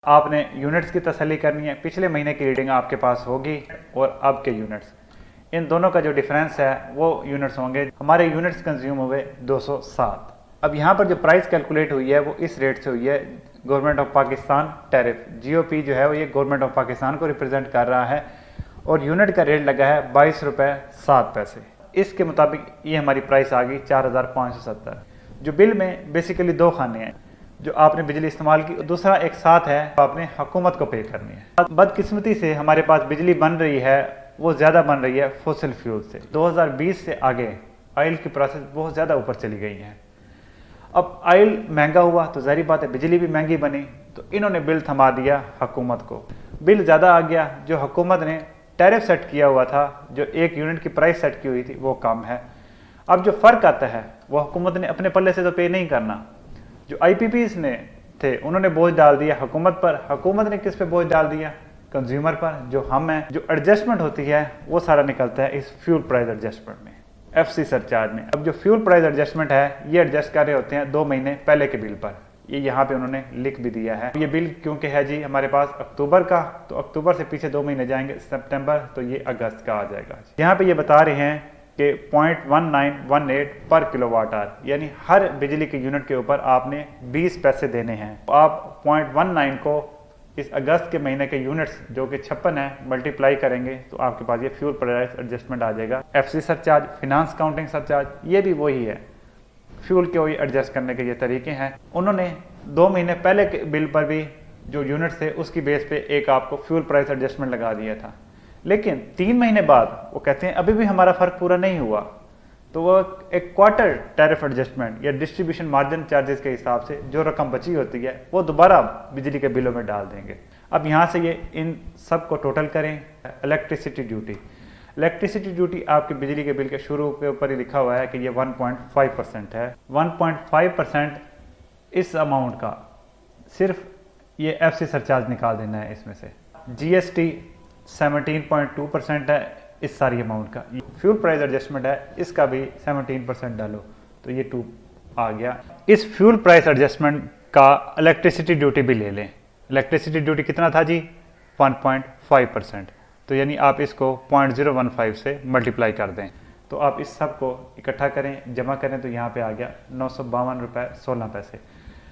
आपने यूनिट्स की तसल्ली करनी है। पिछले महीने की रीडिंग आपके पास होगी और अब के यूनिट्स, इन दोनों का जो डिफरेंस है वो यूनिट्स होंगे। हमारे यूनिट्स कंज्यूम हुए 207। अब यहाँ पर जो प्राइस कैलकुलेट हुई है वो इस रेट से हुई है, government of Pakistan tariff. GOP जो है वो ये गवर्नमेंट ऑफ पाकिस्तान को रिप्रेजेंट कर रहा है और यूनिट का रेट लगा है 22 रुपये 7 पैसे। इसके मुताबिक ये हमारी प्राइस आ गई 4570। जो बिल में बेसिकली दो खाने हैं, जो आपने बिजली इस्तेमाल की, दूसरा एक साथ है आपने हुकूमत को पे करनी है। बदकिस्मती से हमारे पास बिजली बन रही है वो ज़्यादा बन रही है फॉसिल फ्यूल से। 2020 से आगे ऑयल की प्राइसेस बहुत ज़्यादा ऊपर चली गई हैं। अब ऑयल महंगा हुआ तो ज़ाहिर बात है बिजली भी महंगी बनी, तो इन्होंने बिल थमा दिया हुकूमत को। बिल ज़्यादा आ गया, जो हुकूमत ने टैरिफ सेट किया हुआ था, जो एक यूनिट की प्राइस सेट की हुई थी वो कम है। अब जो फ़र्क आता है वो हुकूमत ने अपने पल्ले से तो पे नहीं करना। जो IPPs ने थे उन्होंने बोझ डाल दिया हुकूमत पर। हुकूमत ने किस पे बोझ डाल दिया? कंज्यूमर पर, जो हम हैं। जो एडजस्टमेंट होती है वो सारा निकलता है इस फ्यूल प्राइस एडजस्टमेंट में, FC सरचार्ज में। अब जो फ्यूल प्राइस एडजस्टमेंट है ये एडजस्ट कर रहे होते हैं 2 महीने पहले के बिल पर। ये यहाँ पे उन्होंने लिख भी दिया है। ये बिल क्योंकि है जी हमारे पास अक्टूबर का, तो अक्टूबर से पीछे 2 महीने जाएंगे, सितंबर, तो ये अगस्त का आ जाएगा। यहाँ पे ये बता रहे हैं कि 0.1918 पर किलोवाट आवर, यानी हर बिजली के यूनिट के ऊपर आपने 20 पैसे देने हैं। तो आप 0.19 को इस अगस्त के महीने के यूनिट्स जो कि 56 है मल्टीप्लाई करेंगे तो आपके पास ये फ्यूल प्राइस एडजस्टमेंट आ जाएगा। FC surcharge, finance counting surcharge, ये भी वही है। फ्यूल के वही एडजस्ट करने के ये तरीके हैं। उन्होंने 2 महीने पहले के बिल पर भी जो यूनिट्स थे उसकी बेस पे एक आपको फ्यूल प्राइस एडजस्टमेंट लगा दिया था, लेकिन 3 महीने बाद वो कहते हैं अभी भी हमारा फ़र्क पूरा नहीं हुआ, तो वो एक क्वार्टर टैरिफ एडजस्टमेंट या डिस्ट्रीब्यूशन मार्जिन चार्जेस के हिसाब से जो रकम बची होती है वो दोबारा बिजली के बिलों में डाल देंगे। अब यहाँ से ये इन सब को टोटल करें। इलेक्ट्रिसिटी ड्यूटी, इलेक्ट्रिसिटी ड्यूटी आपके बिजली के बिल के शुरू के ऊपर ही लिखा हुआ है कि ये 1.5% है। 1.5% इस अमाउंट का सिर्फ ये FC सरचार्ज निकाल देना है इसमें से। GST 17.2% है इस सारी अमाउंट का। फ्यूल प्राइस एडजस्टमेंट है, इसका भी 17% डालो तो ये 2 आ गया। इस फ्यूल प्राइस एडजस्टमेंट का इलेक्ट्रिसिटी ड्यूटी भी ले लें। इलेक्ट्रिसिटी ड्यूटी कितना था जी? 1.5%। तो यानी आप इसको 0.015 से मल्टीप्लाई कर दें, तो आप इस सब को इकट्ठा करें, जमा करें, तो यहाँ पे आ गया 952 रुपये 16 पैसे।